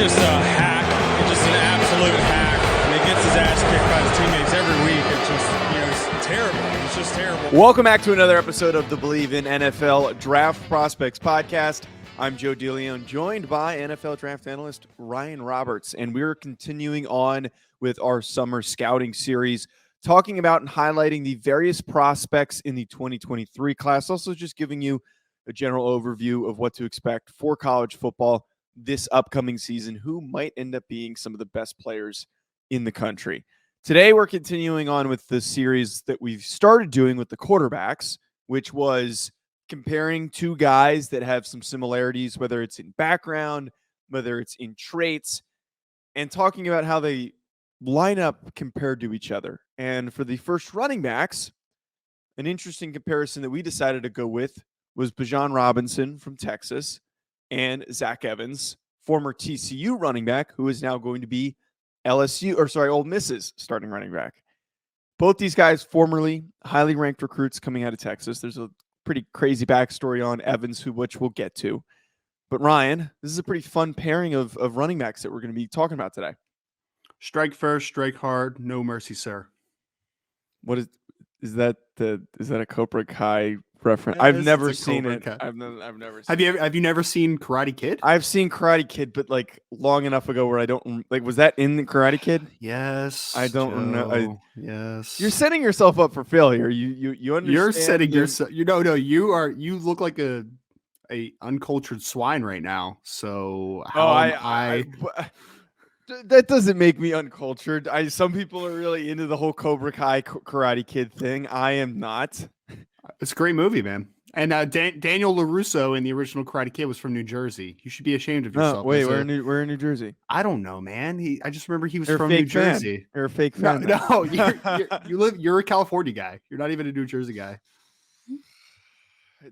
just a hack. He's just an absolute hack. And he gets his ass kicked by his teammates every week. It's just, it's terrible. It's just terrible. Welcome back to another episode of the Believe in NFL Draft Prospects podcast. I'm Joe DeLeone, joined by NFL draft analyst Ryan Roberts, and we're continuing on with our summer scouting series, talking about and highlighting the various prospects in the 2023 class, also just giving you a general overview of what to expect for college football this upcoming season, who might end up being some of the best players in the country. Today, we're continuing on with the series that we've started doing with the quarterbacks, which was comparing two guys that have some similarities, whether it's in background, whether it's in traits, and talking about how they line up compared to each other. And for the first running backs, an interesting comparison that we decided to go with was Bijan Robinson from Texas and Zach Evans, former TCU running back, who is now going to be Ole Miss's starting running back. Both these guys formerly highly ranked recruits coming out of Texas. There's a pretty crazy backstory on Evans, which we'll get to. But Ryan, this is a pretty fun pairing of running backs that we're going to be talking about today. Strike first, strike hard, no mercy, sir. What is that a Cobra Kai reference? Yeah, I've never seen it. Kai. I've never seen Have you never seen Karate Kid? I've seen Karate Kid, but like long enough ago where I don't like. Was that in the Karate Kid? Yes. I don't know. Yes. You're setting yourself up for failure. You understand. You're setting yourself. You look like a uncultured swine right now. So that doesn't make me uncultured. Some people are really into the whole Cobra Kai Karate Kid thing. I am not. It's a great movie, man. And Daniel LaRusso in the original Karate Kid was from New Jersey. You should be ashamed of yourself. Wait, we're in New Jersey. I don't know, man. I just remember he was You're from New Jersey. You're a fake fan. No, you're a California guy. You're not even a New Jersey guy.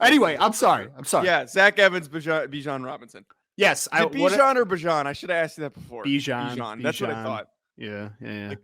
Anyway, I'm sorry. Yeah, Zach Evans, Bijan Robinson. Yes, Bijan or Bijan? I should have asked you that before. Bijan. That's what I thought. Yeah.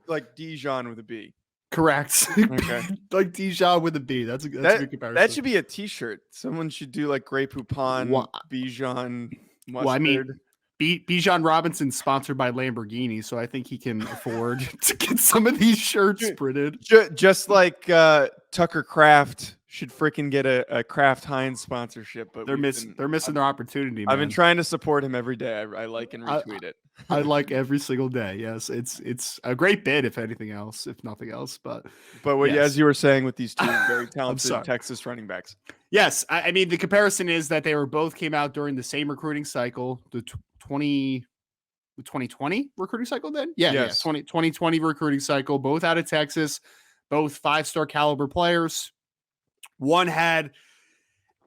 Like Dijon with a B. Correct. Okay. Like Dijon with a B. That's a good comparison. That should be a T-shirt. Someone should do like Grey Poupon, Bijan mustard. Well, I mean, Bijan Robinson sponsored by Lamborghini, so I think he can afford to get some of these shirts printed. Just like Tucker Kraft should freaking get a Kraft Heinz sponsorship, but they're missing their opportunity. Man. I've been trying to support him every day. I like and retweet it. I like every single day. Yes, it's a great bid, if anything else, if nothing else. But yes. As you were saying with these two very talented Texas running backs. Yes, I mean the comparison is that they both came out during the same recruiting cycle, the 2020 recruiting cycle. Then, yes. 2020 recruiting cycle. Both out of Texas, both 5-star caliber players. One had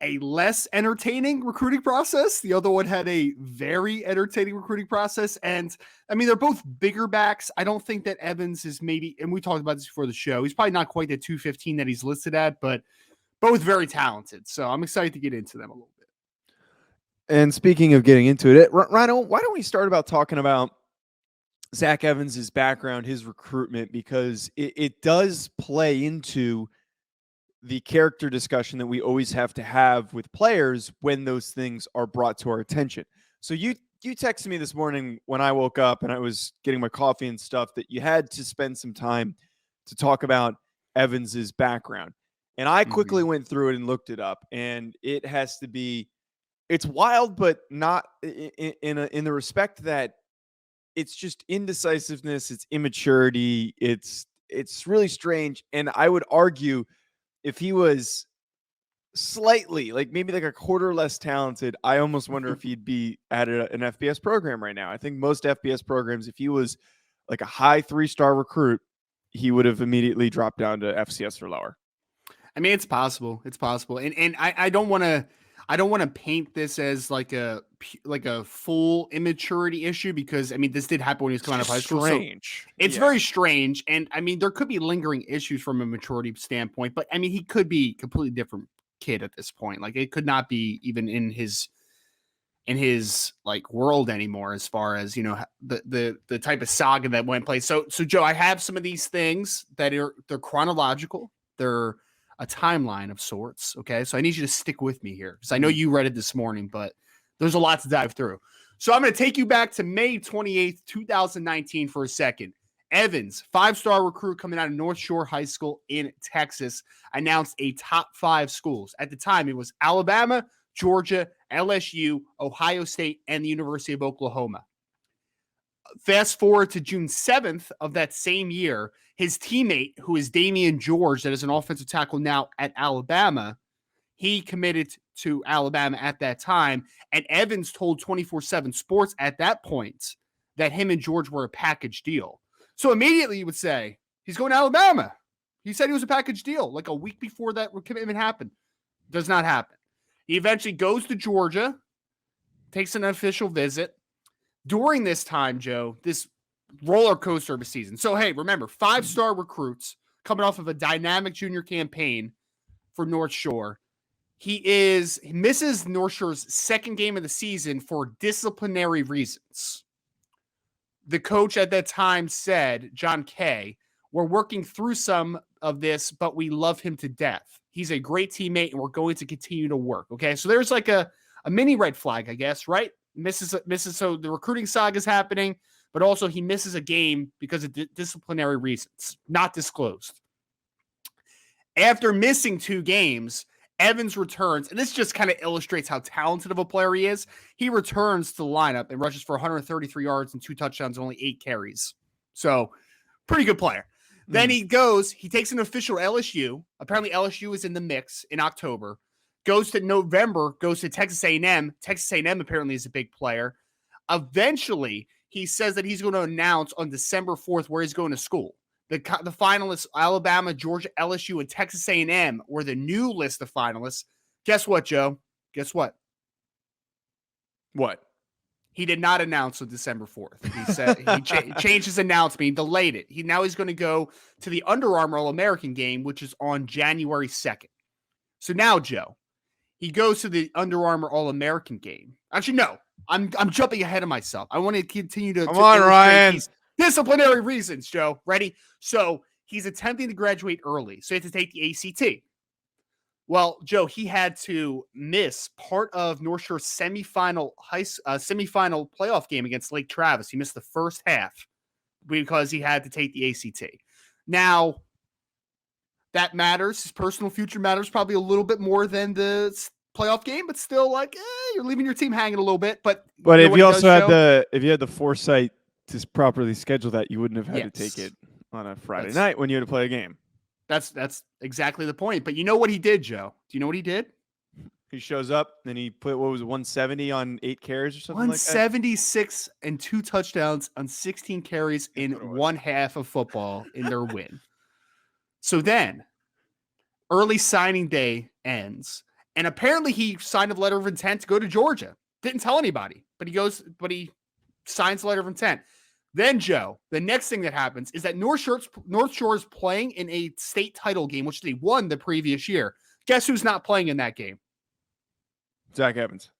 a less entertaining recruiting process. The other one had a very entertaining recruiting process. And I mean, they're both bigger backs. I don't think that Evans is maybe, and we talked about this before the show, he's probably not quite the 215 that he's listed at, but both very talented. So I'm excited to get into them a little bit. And speaking of getting into it, Rhino, why don't we start about talking about Zach Evans' background, his recruitment, because it does play into the character discussion that we always have to have with players when those things are brought to our attention. So you texted me this morning when I woke up and I was getting my coffee and stuff that you had to spend some time to talk about Evans's background. And I quickly went through it and looked it up, and it has to be, it's wild, but not in the respect that it's just indecisiveness, it's immaturity, it's really strange. And I would argue if he was slightly, like maybe like a quarter less talented, I almost wonder if he'd be at an FBS program right now. I think most FBS programs, if he was like a high 3-star recruit, he would have immediately dropped down to FCS or lower. I mean, it's possible. It's possible. And I don't want to paint this as like a full immaturity issue, because I mean, this did happen when he was coming out of high school. Strange. So it's very strange. And I mean, there could be lingering issues from a maturity standpoint, but I mean, he could be a completely different kid at this point. Like, it could not be even in his like world anymore, as far as, you know, the type of saga that went place. So Joe, I have some of these things that they're chronological. They're a timeline of sorts. Okay. So I need you to stick with me here, because I know you read it this morning, but there's a lot to dive through. So I'm going to take you back to May 28th, 2019 for a second. Evans, 5-star recruit coming out of North Shore High School in Texas, announced a top 5 schools. At the time, it was Alabama, Georgia, LSU, Ohio State, and the University of Oklahoma. Fast forward to June 7th of that same year, his teammate, who is Damian George, that is an offensive tackle now at Alabama, he committed to Alabama at that time, and Evans told 24/7 Sports at that point that him and George were a package deal. So immediately you would say, he's going to Alabama. He said he was a package deal like a week before that commitment happened. Does not happen. He eventually goes to Georgia, takes an official visit. During this time, Joe, this roller coaster of a season. So, hey, remember, 5-star recruits coming off of a dynamic junior campaign for North Shore. He misses North Shore's second game of the season for disciplinary reasons. The coach at that time said, John Kay, we're working through some of this, but we love him to death. He's a great teammate, and we're going to continue to work. Okay, so there's like a mini red flag, I guess, right? Misses. So the recruiting saga is happening, but also he misses a game because of disciplinary reasons, not disclosed. After missing 2 games, Evans returns, and this just kind of illustrates how talented of a player he is. He returns to the lineup and rushes for 133 yards and 2 touchdowns and only 8 carries. So, pretty good player. Then he takes an official LSU. Apparently, LSU is in the mix in October. Goes to November, goes to Texas A&M. Texas A&M apparently is a big player. Eventually, he says that he's going to announce on December 4th where he's going to school. The finalists, Alabama, Georgia, LSU, and Texas A&M were the new list of finalists. Guess what, Joe? Guess what? What? He did not announce on December 4th. He said he changed his announcement. He delayed it. Now he's going to go to the Under Armour All-American game, which is on January 2nd. So now, Joe, he goes to the Under Armour All-American game. Actually, no. I'm jumping ahead of myself. I want to continue to... Come on, Ryan. These disciplinary reasons, Joe. Ready? So he's attempting to graduate early. So he has to take the ACT. Well, Joe, he had to miss part of North Shore's semifinal playoff game against Lake Travis. He missed the first half because he had to take the ACT. Now, that matters. His personal future matters probably a little bit more than the playoff game, but still, like, you're leaving your team hanging a little bit. But if you also had the foresight to properly schedule that, you wouldn't have had to take it on a Friday night when you had to play a game. That's exactly the point. But you know what he did, Joe? Do you know what he did? He shows up and he put, 170 on 8 carries or something like that? 176 and 2 touchdowns on 16 carries in one half of football in their win. So then, early signing day ends. And apparently he signed a letter of intent to go to Georgia. Didn't tell anybody, but he signs a letter of intent. Then, Joe, the next thing that happens is that North Shore is playing in a state title game, which they won the previous year. Guess who's not playing in that game? Zach Evans.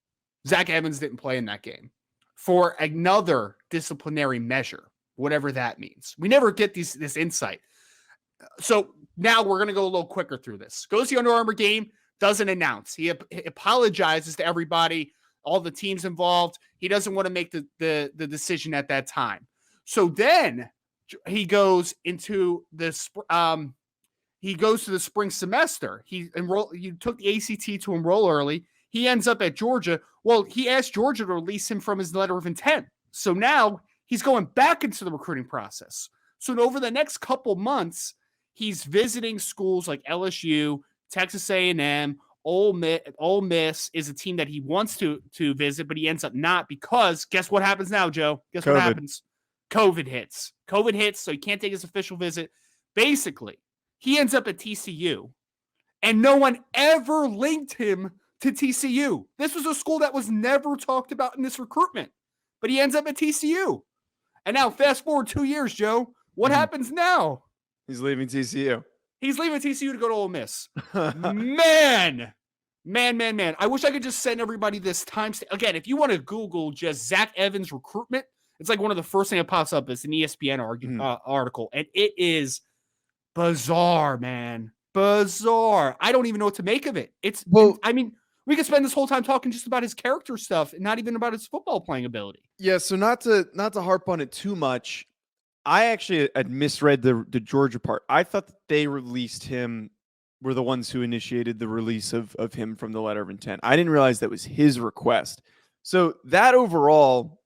Zach Evans didn't play in that game for another disciplinary measure, whatever that means. We never get this insight. So now we're going to go a little quicker through this. Goes to the Under Armour game, doesn't announce. He apologizes to everybody, all the teams involved. He doesn't want to make the decision at that time. So then he goes into this. He goes to the spring semester. He took the ACT to enroll early. He ends up at Georgia. Well, he asked Georgia to release him from his letter of intent. So now he's going back into the recruiting process. So over the next couple months, he's visiting schools like LSU, Texas A&M, Ole Miss is a team that he wants to visit, but he ends up not because guess what happens now, Joe? Guess what happens? COVID hits. So he can't take his official visit. Basically, he ends up at TCU, and no one ever linked him to TCU. This was a school that was never talked about in this recruitment, but he ends up at TCU. And now fast forward 2 years, Joe. What happens now? He's leaving TCU. He's leaving TCU to go to Ole Miss. Man. I wish I could just send everybody this timestamp. Again, if you want to Google just Zach Evans recruitment, it's like one of the first things that pops up is an ESPN article. And it is bizarre, man. Bizarre. I don't even know what to make of it. We could spend this whole time talking just about his character stuff and not even about his football playing ability. Yeah, so not to harp on it too much, I actually had misread the Georgia part. I thought that they released him, were the ones who initiated the release of him from the letter of intent. I didn't realize that was his request. So that overall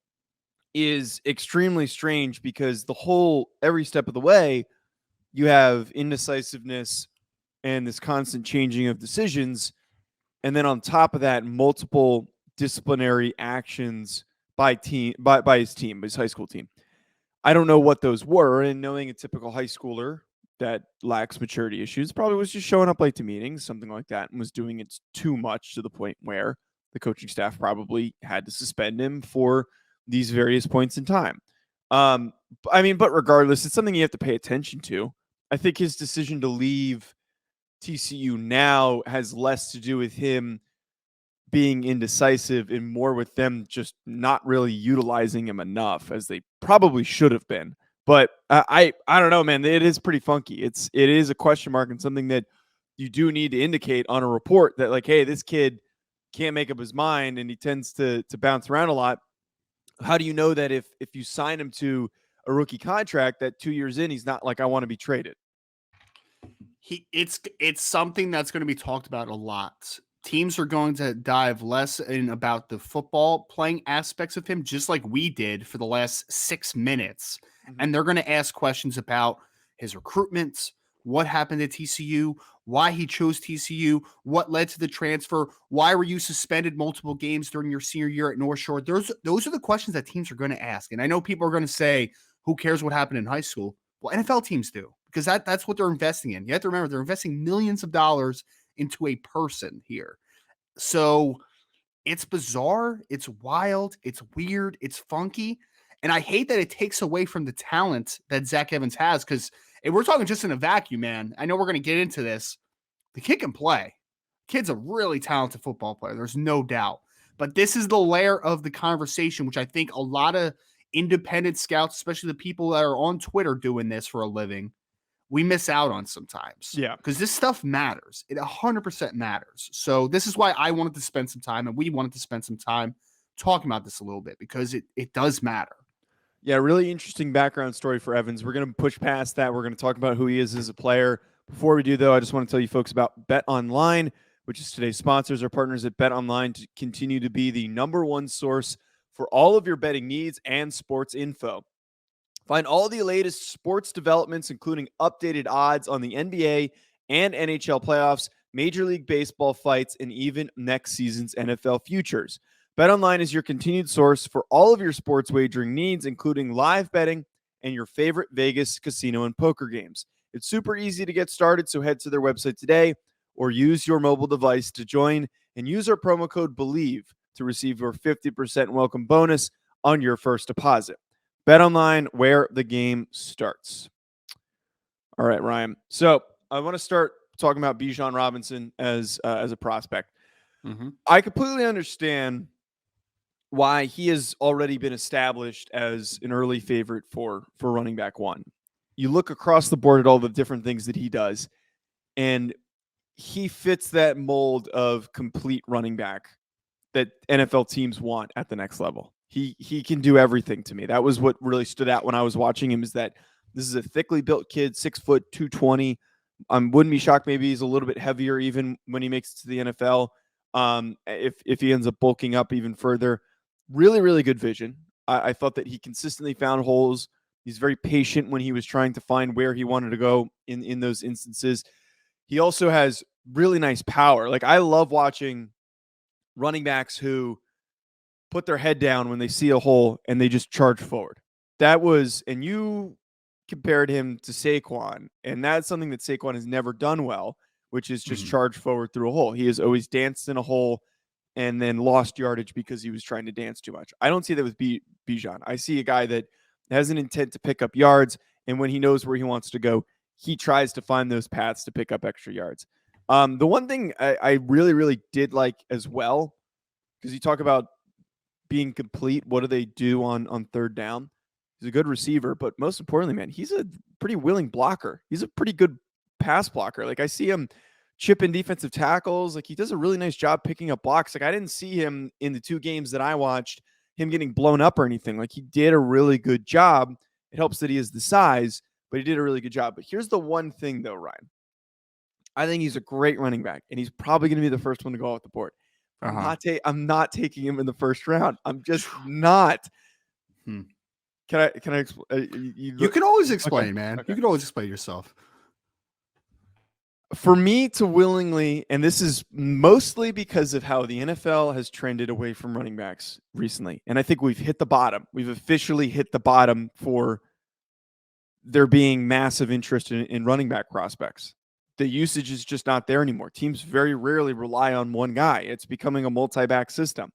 is extremely strange because every step of the way, you have indecisiveness and this constant changing of decisions. And then on top of that, multiple disciplinary actions by his high school team. I don't know what those were, and knowing a typical high schooler that lacks maturity issues, probably was just showing up late to meetings, something like that, and was doing it too much to the point where the coaching staff probably had to suspend him for these various points in time. But regardless, it's something you have to pay attention to. I think his decision to leave TCU now has less to do with him being indecisive and more with them just not really utilizing him enough as they probably should have been. But I don't know, man. It is pretty funky. It is a question mark and something that you do need to indicate on a report that, like, hey, this kid can't make up his mind and he tends to bounce around a lot. How do you know that if you sign him to a rookie contract that 2 years in, he's not like, I want to be traded? It's something that's going to be talked about a lot. Teams are going to dive less in about the football playing aspects of him, just like we did for the last 6 minutes. Mm-hmm. And they're going to ask questions about his recruitment, what happened at TCU, why he chose TCU, what led to the transfer, why were you suspended multiple games during your senior year at North Shore? Those are the questions that teams are going to ask. And I know people are going to say, who cares what happened in high school? Well, NFL teams do, because that's what they're investing in. You have to remember, they're investing millions of dollars into a person here. So it's bizarre, it's wild, it's weird, it's funky. And I hate that it takes away from the talent that Zach Evans has, because if we're talking just in a vacuum, man, I know we're going to get into this. The kid can play. Kid's a really talented football player. There's no doubt. But this is the layer of the conversation, which I think a lot of independent scouts, especially the people that are on Twitter doing this for a living, we miss out on sometimes. Yeah. Because this stuff matters. It 100% matters. So this is why I wanted to spend some time, and we wanted to spend some time talking about this a little bit, because it does matter. Yeah, really interesting background story for Evans. We're going to push past that. We're going to talk about who he is as a player. Before we do, though, I just want to tell you folks about Bet Online, which is today's sponsors. Our partners at Bet Online to continue to be the #1 source for all of your betting needs and sports info. Find all the latest sports developments, including updated odds on the NBA and NHL playoffs, Major League Baseball fights, and even next season's NFL futures. BetOnline is your continued source for all of your sports wagering needs, including live betting and your favorite Vegas casino and poker games. It's super easy to get started, so head to their website today or use your mobile device to join and use our promo code BELIEVE to receive your 50% welcome bonus on your first deposit. BetOnline, where the game starts. All right, Ryan. So I want to start talking about Bijan Robinson as a prospect. Mm-hmm. I completely understand why he has already been established as an early favorite for running back one. You look across the board at all the different things that he does, and he fits that mold of complete running back that NFL teams want at the next level. He can do everything to me. That was what really stood out when I was watching him, is that this is a thickly built kid, 6 foot, 220. Wouldn't be shocked maybe he's a little bit heavier even when he makes it to the NFL. If he ends up bulking up even further. Really, really good vision. I thought that he consistently found holes. He's very patient when he was trying to find where he wanted to go in those instances. He also has really nice power. Like, I love watching running backs who put their head down when they see a hole and they just charge forward. And you compared him to Saquon, and that's something that Saquon has never done well, which is just charge forward through a hole. He has always danced in a hole and then lost yardage because he was trying to dance too much. I don't see that with Bijan. I see a guy that has an intent to pick up yards, and when he knows where he wants to go, he tries to find those paths to pick up extra yards. The one thing I really, really did like as well, because you talk about being complete, what do they do on third down? He's a good receiver, but most importantly, man, he's a pretty willing blocker. He's a pretty good pass blocker. Like, I see him chip in defensive tackles. Like, he does a really nice job picking up blocks. Like, I didn't see him in the 2 games that I watched, him getting blown up or anything. Like, he did a really good job. It helps that he has the size, but he did a really good job. But here's the one thing, though, Ryan. I think he's a great running back, and he's probably going to be the first one to go off the board. I'm not taking him in the first round. I'm just not. Can I explain? You can always explain, okay. man. Okay. You can always explain yourself. For me to willingly, and this is mostly because of how the NFL has trended away from running backs recently, and I think we've hit the bottom. We've officially hit the bottom for there being massive interest in running back prospects. The usage is just not there anymore. Teams very rarely rely on one guy. It's becoming a multi-back system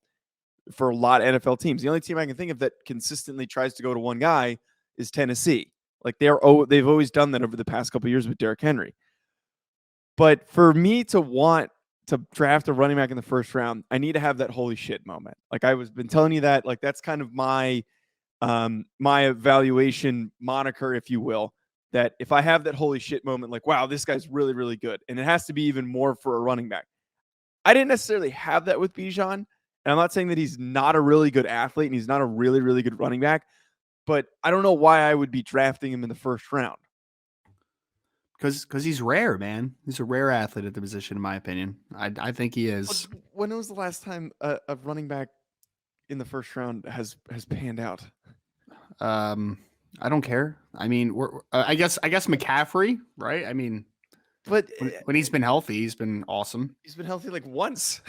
for a lot of NFL teams. The only team I can think of that consistently tries to go to one guy is Tennessee. Like, they've always done that over the past couple of years with Derrick Henry. But for me to want to draft a running back in the first round, I need to have that holy shit moment. Like, been telling you that, like, that's kind of my evaluation moniker, if you will, that if I have that holy shit moment, like, wow, this guy's really, really good. And it has to be even more for a running back. I didn't necessarily have that with Bijan. And I'm not saying that he's not a really good athlete and he's not a really, really good running back, but I don't know why I would be drafting him in the first round. Because he's rare, man. He's a rare athlete at the position, in my opinion. I think he is. When was the last time a running back in the first round has panned out? I don't care. I mean, I guess McCaffrey, right? I mean, but when he's been healthy, he's been awesome. He's been healthy like once.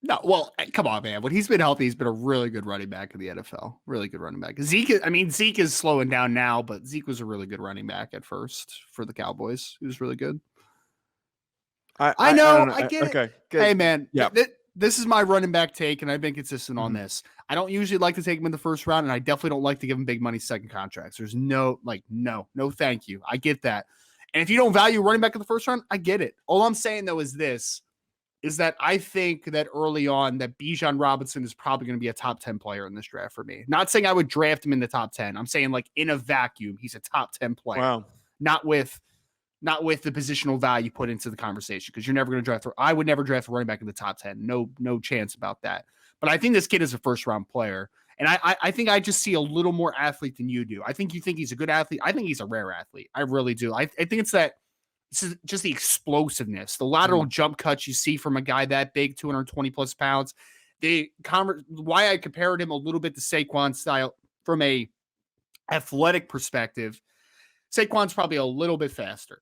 No, well, come on, man. When he's been healthy, he's been a really good running back in the NFL. Really good running back. Zeke is slowing down now, but Zeke was a really good running back at first for the Cowboys. He was really good. I know. I get it. Good. Hey, man. Yeah. This is my running back take, and I've been consistent on this. I don't usually like to take him in the first round, and I definitely don't like to give him big money second contracts. There's no, thank you. I get that. And if you don't value running back in the first round, I get it. All I'm saying, though, is that I think that early on that Bijan Robinson is probably going to be a top 10 player in this draft for me. Not saying I would draft him in the top 10. I'm saying, like, in a vacuum, he's a top 10 player. Wow. Not with the positional value put into the conversation, because you're never going to draft. I would never draft a running back in the top 10. No chance about that. But I think this kid is a first round player. And I think I just see a little more athlete than you do. I think you think he's a good athlete. I think he's a rare athlete. I really do. I think it's just the explosiveness, the lateral jump cuts you see from a guy that big, 220 plus pounds. Why I compared him a little bit to Saquon style from a athletic perspective. Saquon's probably a little bit faster,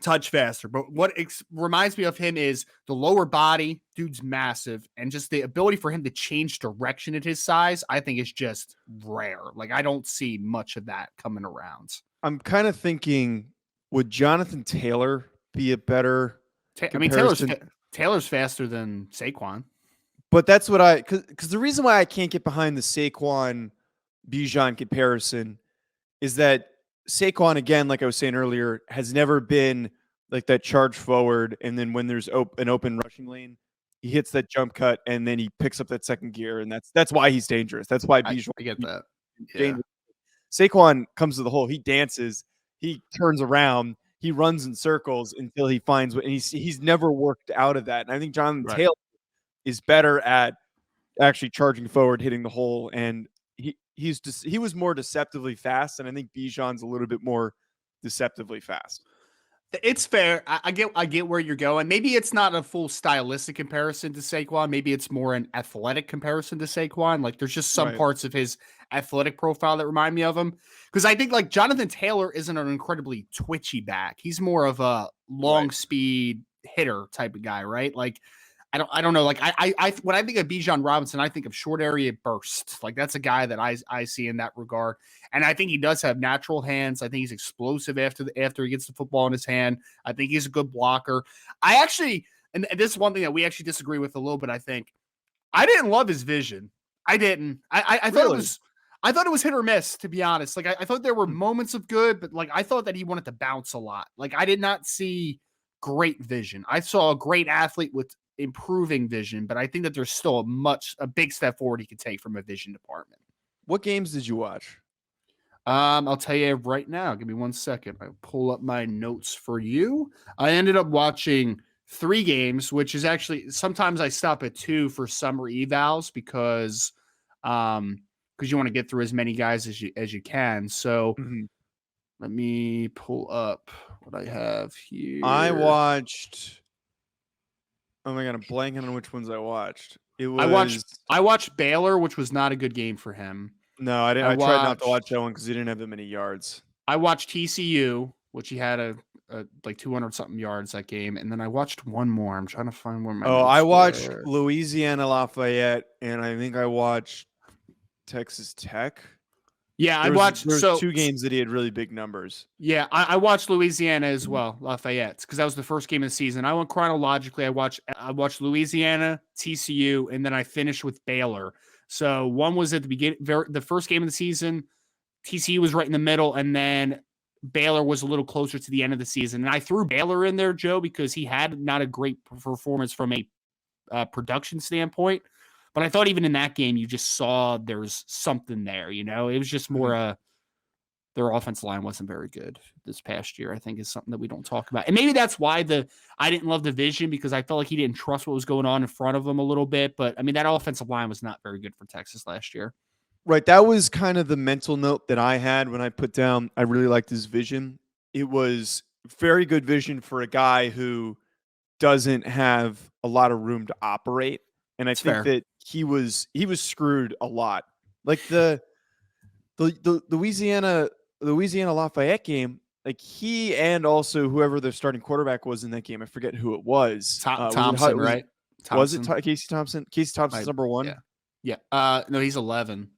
touch faster. But what reminds me of him is the lower body. Dude's massive. And just the ability for him to change direction at his size, I think is just rare. Like, I don't see much of that coming around. I'm kind of thinking, would Jonathan Taylor be a better Taylor's faster than Saquon. But that's what because the reason why I can't get behind the Saquon Bijan comparison is that Saquon, again, like I was saying earlier, has never been like that charge forward, and then when there's an open rushing lane, he hits that jump cut, and then he picks up that second gear, and that's why he's dangerous. That's why Bijan. I get that. Yeah. Saquon comes to the hole. He dances. He turns around. He runs in circles until he finds what, and he's never worked out of that. And I think Jonathan Taylor is better at actually charging forward, hitting the hole, and he was more deceptively fast, and I think Bijan's a little bit more deceptively fast. It's fair. I get where you're going. Maybe it's not a full stylistic comparison to Saquon. Maybe it's more an athletic comparison to Saquon. Like, there's just some parts of his athletic profile that remind me of him. Because I think, like, Jonathan Taylor isn't an incredibly twitchy back. He's more of a long speed hitter type of guy, right? Like, I don't know. Like, I when I think of Bijan Robinson, I think of short area bursts. Like, that's a guy that I see in that regard. And I think he does have natural hands. I think he's explosive after he gets the football in his hand. I think he's a good blocker. And this is one thing that we actually disagree with a little bit. I think I didn't love his vision. I didn't. I thought it was hit or miss, to be honest. Like, I thought there were moments of good, but like, I thought that he wanted to bounce a lot. Like, I did not see great vision. I saw a great athlete with improving vision, but I think that there's still a big step forward he could take from a vision department. What games did you watch? I'll tell you right now. Give me 1 second. I'll pull up my notes for you. I ended up watching 3 games, which is actually sometimes I stop at 2 for summer evals because you want to get through as many guys as you can. So let me pull up what I have here. I watched. Oh my god, I'm blanking on which ones I watched. I watched Baylor, which was not a good game for him. No, I didn't. I tried not to watch that one because he didn't have that many yards. I watched TCU, which he had a like 200 something yards that game, and then I watched one more. I'm trying to find where my. I watched Louisiana Lafayette, and I think I watched Texas Tech. Yeah, I watched. There was 2 games that he had really big numbers. Yeah, I watched Louisiana as well, Lafayette, because that was the first game of the season. I went chronologically. I watched Louisiana, TCU, and then I finished with Baylor. So one was at the beginning, the first game of the season. TCU was right in the middle, and then Baylor was a little closer to the end of the season. And I threw Baylor in there, Joe, because he had not a great performance from a production standpoint. But I thought even in that game, you just saw there's something there. You know, it was just more their offensive line wasn't very good this past year, I think, is something that we don't talk about. And maybe that's why I didn't love the vision, because I felt like he didn't trust what was going on in front of him a little bit. But I mean, that offensive line was not very good for Texas last year. Right. That was kind of the mental note that I had when I put down, I really liked his vision. It was very good vision for a guy who doesn't have a lot of room to operate. And I think that he was screwed a lot. Like the Louisiana Lafayette game, like he and also whoever their starting quarterback was in that game, I forget who it was. Thompson, right? Was it Casey Thompson? Casey Thompson's number 1? Yeah. No, he's 11.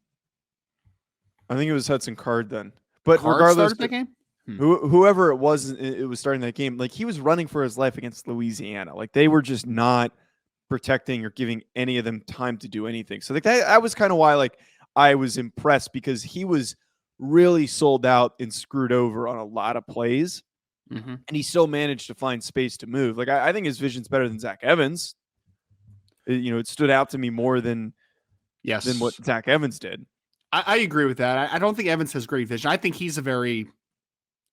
I think it was Hudson Card then. But Card regardless, started that game? Whoever it was starting that game, like he was running for his life against Louisiana. Like they were just not protecting or giving any of them time to do anything. So like that was kind of why like I was impressed, because he was really sold out and screwed over on a lot of plays. And he still managed to find space to move. Like I think his vision's better than Zach Evans. It stood out to me more than what Zach Evans did. I agree with that. I don't think Evans has great vision. I think he's a very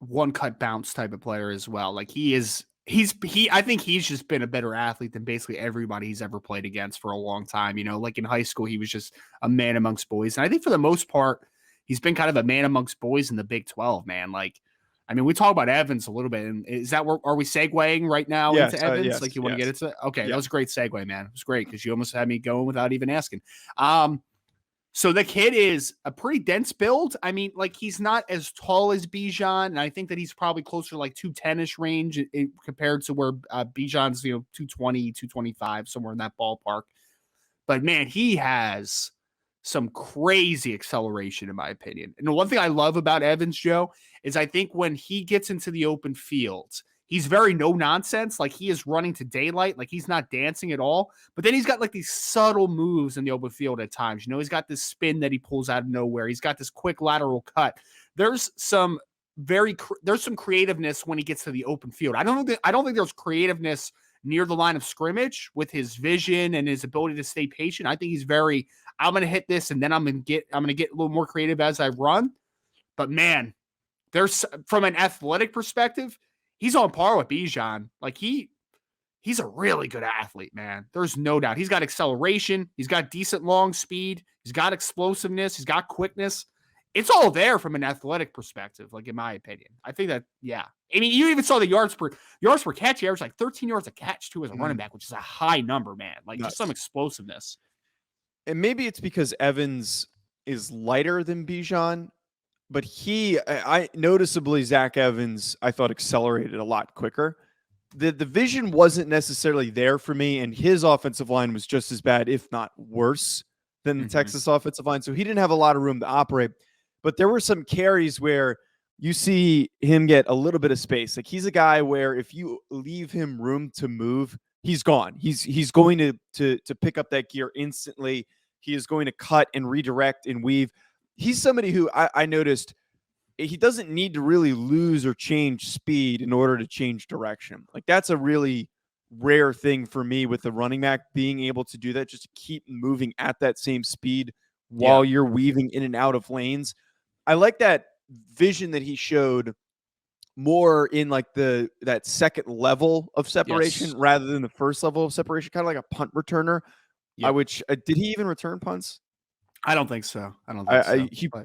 one-cut bounce type of player as well. Like I think he's just been a better athlete than basically everybody he's ever played against for a long time. Like in high school, he was just a man amongst boys. And I think for the most part, he's been kind of a man amongst boys in the Big 12, man. Like, I mean, we talk about Evans a little bit. And is that where are we segueing right now into Evans? Yes, like you want to get into it? Okay, yes. That was a great segue, man. It was great because you almost had me going without even asking. So the kid is a pretty dense build. I mean, like he's not as tall as Bijan, and I think that he's probably closer to like 210-ish range compared to where Bijan's 220, 225, somewhere in that ballpark. But man, he has some crazy acceleration, in my opinion. And the one thing I love about Evans, Joe, is I think when he gets into the open field, he's very no nonsense. Like he is running to daylight. Like he's not dancing at all. But then he's got like these subtle moves in the open field at times. He's got this spin that he pulls out of nowhere. He's got this quick lateral cut. There's some creativeness when he gets to the open field. I don't think there's creativeness near the line of scrimmage with his vision and his ability to stay patient. I think he's I'm going to hit this and then I'm going to get a little more creative as I run. But man, there's from an athletic perspective, he's on par with Bijan. Like he's a really good athlete, man. There's no doubt. He's got acceleration. He's got decent long speed. He's got explosiveness. He's got quickness. It's all there from an athletic perspective, like in my opinion. I think that, yeah. I mean, you even saw the yards per catch. He averaged like 13 yards a catch too as a running back, which is a high number, man. Like just some explosiveness. And maybe it's because Evans is lighter than Bijan, but I noticeably Zach Evans, I thought accelerated a lot quicker. The vision wasn't necessarily there for me, and his offensive line was just as bad, if not worse, than the Texas offensive line. So he didn't have a lot of room to operate. But there were some carries where you see him get a little bit of space. Like he's a guy where if you leave him room to move, he's gone. He's going to pick up that gear instantly. He is going to cut and redirect and weave. He's somebody who I noticed he doesn't need to really lose or change speed in order to change direction. Like that's a really rare thing for me with the running back, being able to do that, just to keep moving at that same speed while you're weaving in and out of lanes. I like that vision that he showed more in like that second level of separation rather than the first level of separation, kind of like a punt returner. Which did he even return punts? I don't think so.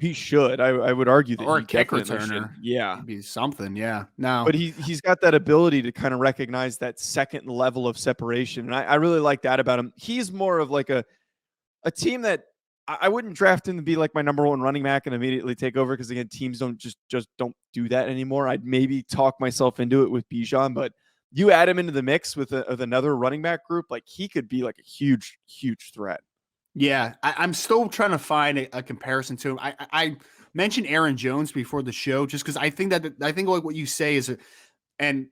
He should. I would argue that or he a kick definitely returner. should. Yeah, he'd be something. Yeah, no, but he's got that ability to kind of recognize that second level of separation, and I really like that about him. He's more of like a team that I wouldn't draft him to be like my number one running back and immediately take over, because again, teams don't just don't do that anymore. I'd maybe talk myself into it with Bijan, but you add him into the mix with another running back group, like he could be like a huge threat. Yeah, I'm still trying to find a comparison to him. I mentioned Aaron Jones before the show just because I think like what you say is and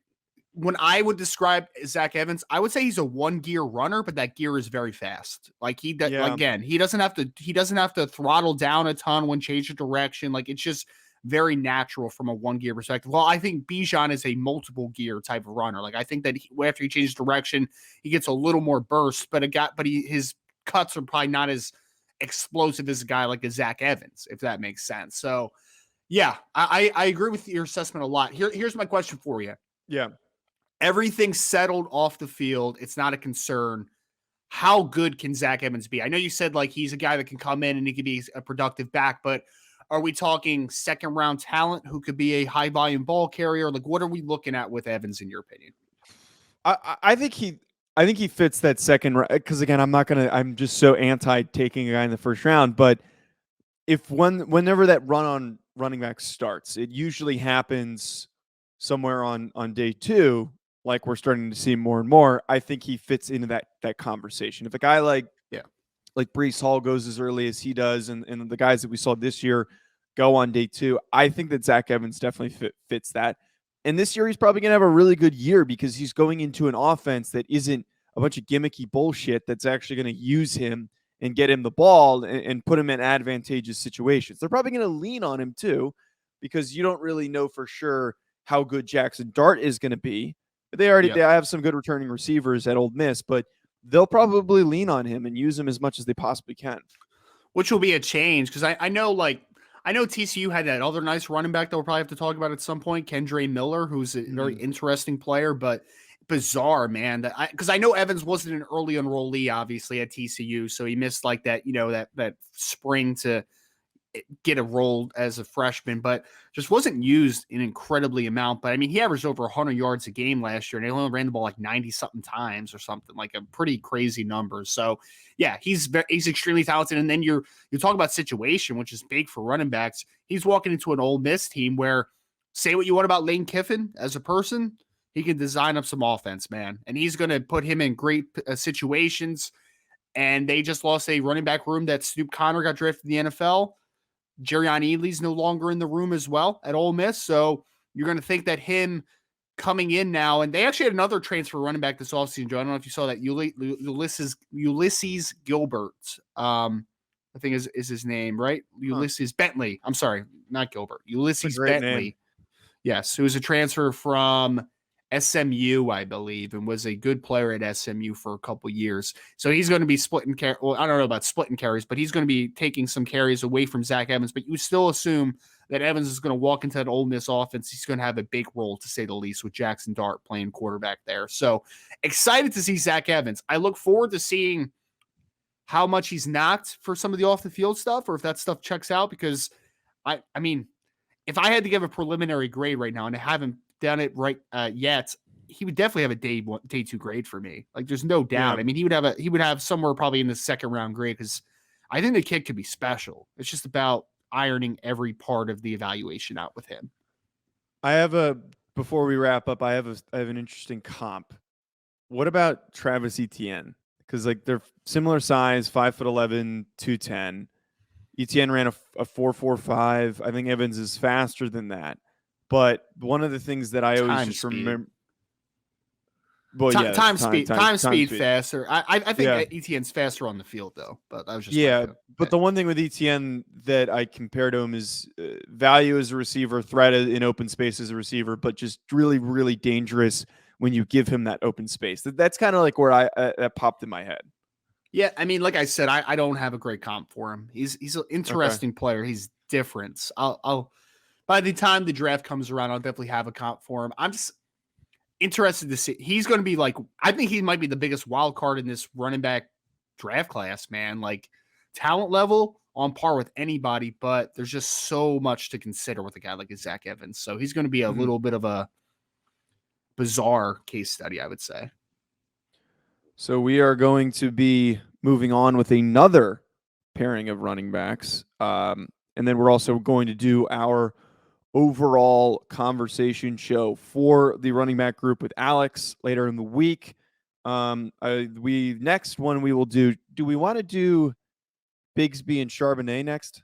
when I would describe Zach Evans, I would say he's a one gear runner, but that gear is very fast. Like again, he doesn't have to throttle down a ton when changing direction. Like it's just very natural from a one gear perspective. Well, I think Bijan is a multiple gear type of runner. Like I think that after he changes direction, he gets a little more burst, but his cuts are probably not as explosive as a guy like a Zach Evans, if that makes sense. So yeah, I agree with your assessment a lot. Here's my question for you. Yeah. Everything's settled off the field. It's not a concern. How good can Zach Evans be? I know you said like he's a guy that can come in and he could be a productive back, but are we talking second round talent who could be a high volume ball carrier? Like what are we looking at with Evans in your opinion? I think he fits that second, because again, I'm just so anti taking a guy in the first round, but whenever that run on running back starts, it usually happens somewhere on day 2, like we're starting to see more and more. I think he fits into that conversation. If a guy like Breece Hall goes as early as he does, and the guys that we saw this year go on day 2, I think that Zach Evans definitely fits that. And this year he's probably going to have a really good year because he's going into an offense that isn't a bunch of gimmicky bullshit, that's actually going to use him and get him the ball and put him in advantageous situations. They're probably going to lean on him too, because you don't really know for sure how good Jackson Dart is going to be. They have some good returning receivers at Ole Miss, but they'll probably lean on him and use him as much as they possibly can. Which will be a change, because I know TCU had that other nice running back that we'll probably have to talk about at some point, Kendre Miller, who's a very interesting player, but bizarre, man. Because I know Evans wasn't an early enrollee, obviously, at TCU, so he missed like that, that spring to get a role as a freshman, but just wasn't used an incredibly amount. But I mean, he averaged over 100 yards a game last year, and he only ran the ball like 90 something times or something, like a pretty crazy number. So yeah, he's extremely talented. And then you talk about situation, which is big for running backs. He's walking into an Ole Miss team where, say what you want about Lane Kiffin as a person, he can design up some offense, man, and he's going to put him in great situations. And they just lost a running back room that Snoop Conner got drafted in the NFL. Jerrion Ealy's no longer in the room as well at Ole Miss. So you're going to think that him coming in now, and they actually had another transfer running back this offseason, Joe. I don't know if you saw that. Ulysses Gilbert, I think is his name, right? Ulysses Bentley. I'm sorry, not Gilbert. Ulysses Bentley. Name. Yes, who was a transfer from SMU, I believe, and was a good player at SMU for a couple years. So he's going to be splitting well, I don't know about splitting carries, but he's going to be taking some carries away from Zach Evans. But you still assume that Evans is going to walk into that Ole Miss offense. He's going to have a big role, to say the least, with Jackson Dart playing quarterback there. So excited to see Zach Evans. I look forward to seeing how much he's knocked for some of the off the field stuff, or if that stuff checks out, because I mean, if I had to give a preliminary grade right now, and I haven't done it right yet, he would definitely have a day 2 grade for me. Like there's no doubt. Yeah. I mean, he would have somewhere probably in the second round grade, because I think the kid could be special. It's just about ironing every part of the evaluation out with him. Before we wrap up, I have an interesting comp. What about Travis Etienne? Because like they're similar size, 5'11", 210. Etienne ran a 4.45. I think Evans is faster than that. But one of the things that I always just remember, time speed faster. I think Etienne's faster on the field though. But I was just But the one thing with Etienne that I compare to him is value as a receiver, threat in open space as a receiver, but just really, really dangerous when you give him that open space. That's kind of like where that popped in my head. Yeah, I mean, like I said, I don't have a great comp for him. He's an interesting player. He's different. I'll by the time the draft comes around, I'll definitely have a comp for him. I'm just interested to see. He's going to be like, I think he might be the biggest wild card in this running back draft class, man. Like talent level on par with anybody, but there's just so much to consider with a guy like Zach Evans. So he's going to be a little bit of a bizarre case study, I would say. So we are going to be moving on with another pairing of running backs. And then we're also going to do our overall conversation show for the running back group with Alex later in the week. Next one we will do we want to do Bigsby and Charbonnet next?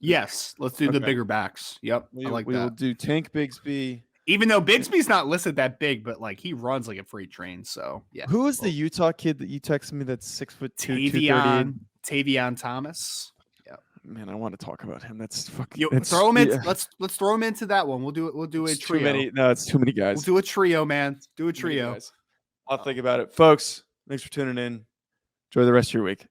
Yes, let's do the bigger backs. Yep, I like that. We will do Tank Bigsby. Even though Bigsby's not listed that big, but like he runs like a freight train. So yeah. Who is the Utah kid that you texted me that's 6'2", Tavion Thomas. Yeah. Man, I want to talk about him. That's fucking. Throw him in. Yeah. Let's throw him into that one. We'll do it. We'll do a trio. It's too many guys. We'll do a trio, man. Do a trio. I'll think about it, folks. Thanks for tuning in. Enjoy the rest of your week.